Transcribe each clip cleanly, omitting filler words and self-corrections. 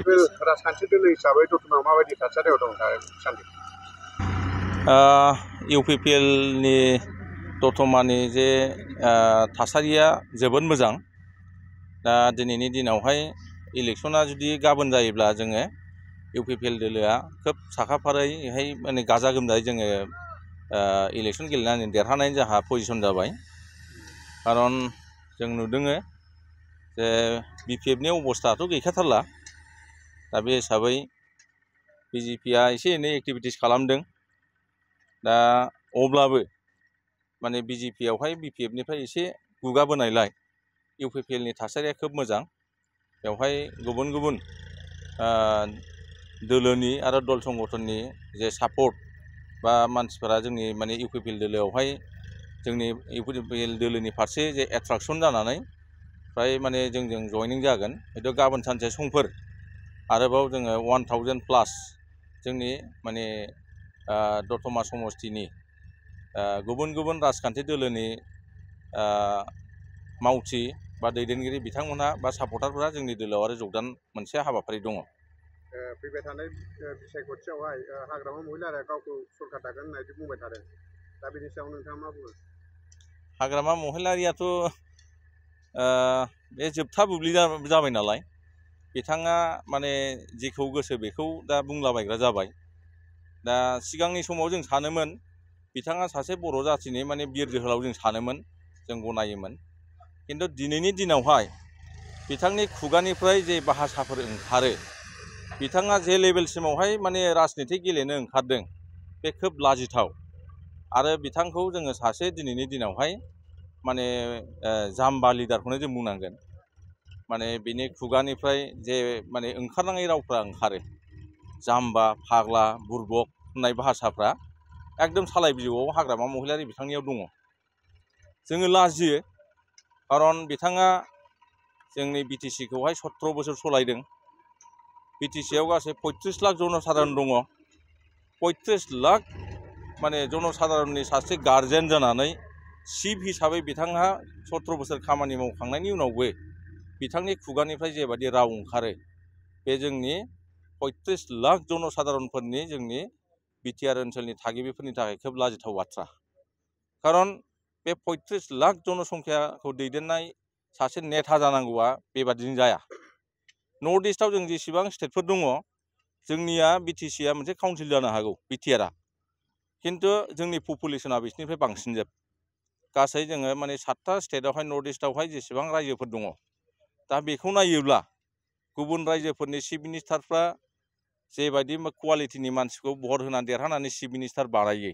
राजखान्थि दोलो हिसाबै दतमायाव माबायदि थासारियाव दं दासान्दि? इउपिपिएल नि दतमानि जे थासारिया जोबोद मोजां। दा दिनैनि दिनावहाय इलेक्सना जुदि गाबोन जायोब्ला जोङो इउपिपिएल दोलोआ खोब साखाफारायैहाय माने गाजा गोमजायै जोङो इलेक्सन गेलेनानै देरहानायनि जोंहा पजिसन जाबाय। खारन जों नुदों जे बिपिएफनि अबस्थाथ' गैखाथारला। दा बे हिसाबै बिजेपिआ एसे एनै एक्टिभिटिस खालामदों। दा अब्लाबो माने बिजेपिआवहाय बिपिएफनिफ्राय एसे गुगाबोनायलाय इउपिपिएलनि थासारिया खोब मोजां। बेवहाय गुबुन गुबुन दोलोनि आरो दल संगठननि जे सापर्ट बा मानसिफोरा जोंनि माने इउपिपिएल दोलोआवहाय जोंनि इउपिपिएल दोलोनि फारसे जे एट्राकसन जानानै फ्राय माने जोंजों जयनिं जागोन। हयथ' गाबोन सानसे समफोर आरोबाव जोङो 1000+ जोंनि माने दतमा समस्तिनि गुबुन गुबुन राजखान्थि दोलोनि मावथि बा दैदेनगिरि बिथांमोनहा बा सापर्टारफोरा जोंनि दोलोआव आरो जगदान मोनसे हाबाफारि दङ। फैबाय थानाय बिसायख'थियावहाय हाग्रामा महिलारिया गावखौ सरकार दागोन होननानै बुंबाय थादों। दा बेनि सायाव नोंथाङा मा बुङो? हाग्रामा महिलारियाथ' बे जोबथा बुब्लि जाबाय नालाय बिथाङा माने जेखौ गोसो बेखौ दा बुंलाबायग्रा जाबाय। दा सिगांनि समाव जों सानोमोन बिथाङा सासे बर' जाथिनि माने बिर जोहोलाव जों सानोमोन, जों गनायोमोन। खिन्थु दिनैनि दिनावहाय बिथांनि खुगानिफ्राय जे भाषाफोर ओंखारो, बिथाङा जे लेभेलसिमावहाय माने राजनिति गेलेनो ओंखारदों बे खोब लाजिथाव। आरो बिथांखौ जोङो सासे दिनैनि दिनावहाय माने जाम्बा लिडारखौनो जों बुंनांगोन। माने बिनि खुगानिफ्राय जे माने ओंखारनाङै रावफ्रा ओंखारो, जाम्बा, फाग्ला, बुरबक होननाय भाषाफ्रा एकदम सालाय बिजौआव हाग्रामा महिलारि बिथांनियाव दङ। जोङो लाजियो, खारन बिथाङा जोंनि बिटिसिखौहाय 17 बोसोर सलायदों। बिटिसिआव गासै 35 लाख जनसाधारन दङ। 35 लाख माने जनसाधारननि सासे गार्जेन जानानै चिफ हिसाबै बिथाङा 17 बोसोर खामानि मावखांनायनि उनावबो बिथांनि खुगानिफ्राय जेबादि राव ओंखारो बे जोंनि 35 लाख जनसाधारनफोरनि जोंनि बिटिआर ओनसोलनि थागिबिफोरनि थाखाय खोब लाजिथाव बाथ्रा। खारन बे 35 लाख जनसंख्याखौ दैदेननाय सासे नेता जानांगौआ बेबादिनो जाया। नर्थ इस्टआव जों जेसेबां स्टेटफोर दङ, जोंनिया बिटिसिआ मोनसे काउन्सिल जानो हागौ बिटिआरआ, खिन्थु जोंनि पपुलेसना बिसिनिफ्राय बांसिनजोब। गासै जोङो माने 7टा स्टेटआवहाय नर्थ इस्टआवहाय जेसेबां रायजोफोर दङ, दा बेखौ नायोब्ला गुबुन रायजोफोरनि चिफ मिनिस्टारफ्रा जेबायदि क्वालिटिनि मानसिखौ भट होनानै देरहानानै चिफ मिनिस्टार बानायो,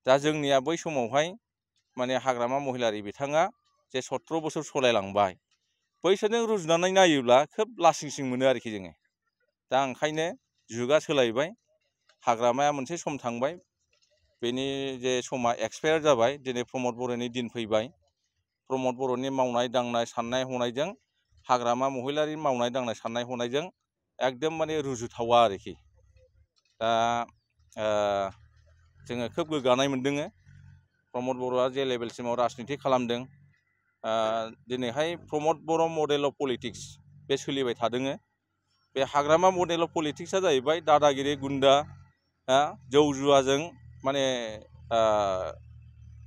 दा जोंनिया बै समावहाय माने हाग्रामा महिलारि बिथाङा जे 17 बोसोर सलायलांबाय, बैसोरजों रुजुनानै नायोब्ला खोब लासिंसिं मोनो आरोखि जोङो। दा ओंखायनो जुगा सोलायबाय, हाग्रामाया मोनसे सम थांबाय, बेनि जे समा एक्सपायार जाबाय। दिनै प्रमद बर'नि दिन फैबाय। प्रमद बर'नि मावनाय दांनाय साननाय हनायजों हाग्रामा महिलारि मावनाय दांनाय साननाय हनायजों एकदम माने रुजुथावा आरोखि। दा जोङो खोब गोग्गानाय मोनदों प्रमद बर'आ जे लेभेलसिमाव राजनिति खालामदों। दिनैहाय प्रमद बर' मडेल अफ पलिटिक्स बे सोलिबाय थादों। बे हाग्रामा मडेल अफ पलिटिक्सआ जाहैबाय दादागिरि गुन्दा जौ जुवाजों माने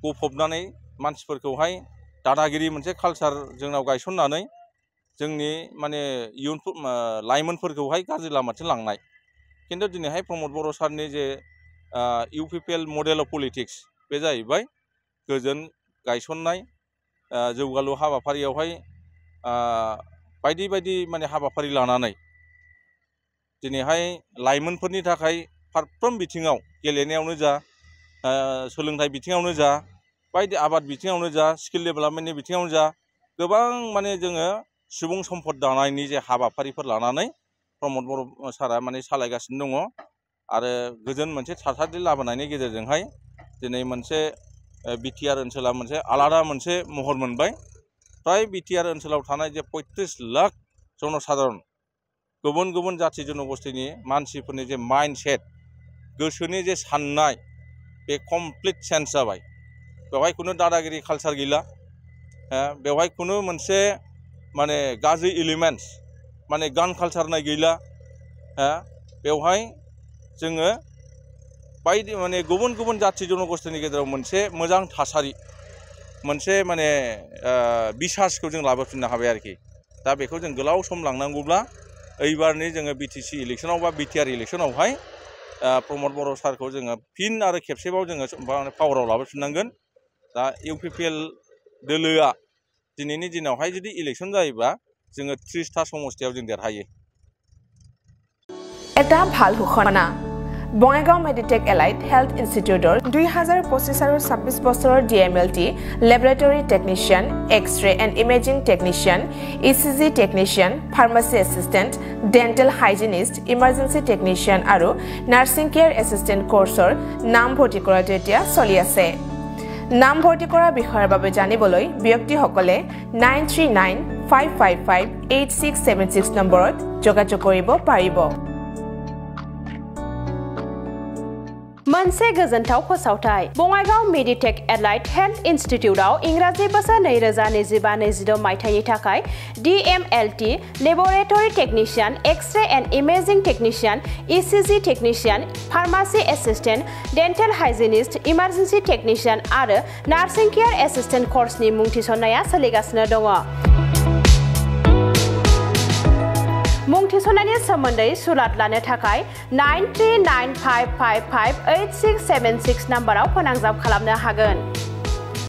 गफबनानै मानसिफोरखौहाय दादागिरि मोनसे कालचार जोंनाव गायसननानै जोंनि माने इयुन लाइमोनफोरखौहाय गाज्रि लामाथिं लांनाय। खिन्थु दिनैहाय प्रमद बर' सारनि जे इउपिपिएल मडेल अफ पलिटिक्स बे जाहैबाय गोजोन गायसननाय, जौगालु हाबाफारियावहाय बायदि बायदि माने हाबाफारि लानानै दिनैहाय लाइमोनफोरनि थाखाय फारफ्रोम बिथिङाव, गेलेनायावनो जा, सोलोंथाइ बिथिङावनो जा, बायदि आबाद बिथिङावनो जा, स्किल डेभेलपमेन्टनि बिथिङावनो जा, गोबां माने जोङो सुबुं सम्पद दानायनि जे हाबाफारिफोर लानानै प्रमद बर' सारा माने सालायगासिनो दङ। आरो गोजोन मोनसे थासारि लाबोनायनि गेजेरजोंहाय दिनै मोनसे बिटिआर ओनसोला मोनसे आलादा मोनसे महर मोनबाय। फ्राय बिटिआर ओनसोलाव थानाय जे 35 लाख जनसाधारन गुबुन गुबुन जाथि जनगोष्ठीनि मानसिफोरनि जे माइन्डसेट, गोसोनि जे साननाय, बे कमप्लिट चेन्ज जाबाय। बेवहाय खुनु दादागिरि कालचार गैला, बेवहाय खुनु मोनसे माने गाज्रि एलिमेन्टस माने गान कालचार होननाय गैला, बेवहाय जोङो बायदि माने गुबुन गुबुन जाथि जनगोष्ठीनि गेजेराव मोनसे मोजां थासारि मोनसे माने बिसासखौ जों लाबोफिननो हाबाय आरोखि दा बेखौ जों गोलाव सम लांनांगौब्ला एइबारनि जोङो बिटिसि इलेक्सनाव बा बिटिआर इलेक्सनावहाय प्रमद बर' सारखौ जोङो फिन आरो खेबसेबाव जोङो पावाराव लाबोफिननांगोन दा इउपिपिएल दोलोआ दिनैनि दिनावहाय जुदि इलेक्सन जायोबा जोङो 30टा समस्थियाव जों देरहायो এটা ভাল ঘোষণা বঙাইগাঁও মেডিটেক এলাইট হেলথ ইনষ্টিটিউটৰ 2025 আৰু 26 বছৰৰ DMLT laboratory technician x ray and imaging technician ECG technician pharmacy assistant dental hygienist emergency technician আৰু নাৰ্ছিং কেয়াৰ এসিস্টেন্ট কোৰ্সৰ নাম ভৰ্তি কৰাটো এতিয়া চলি আছে নাম ভৰ্তি কৰাৰ বিষয়ৰ বাবে জানিবলৈ ব্যক্তিসকলে 9395558676 নম্বৰত যোগাযোগ কৰিব পাৰিব मोनसे गोजोनथाव फोसावथाय बङाइगाव मेडिटेक एलाइट हेल्थ इन्स्टिट्यूटआव इंराजि बोसोर 2025-26 मायथाइनि थाखाय DMLT laboratory technician x ray and imaging technician ECG technician pharmacy assistant dental hygienist emergency technician आरो नार्सिं केयार एसिस्टेंट कोर्सनि मुं थिसननाया सोलिगासिनो दङ मुं थिसननायनि सोमोन्दै सुलाद लानो थाखाय 9395558676 नाम्बाराव फोनांजाब खालामनो हागोन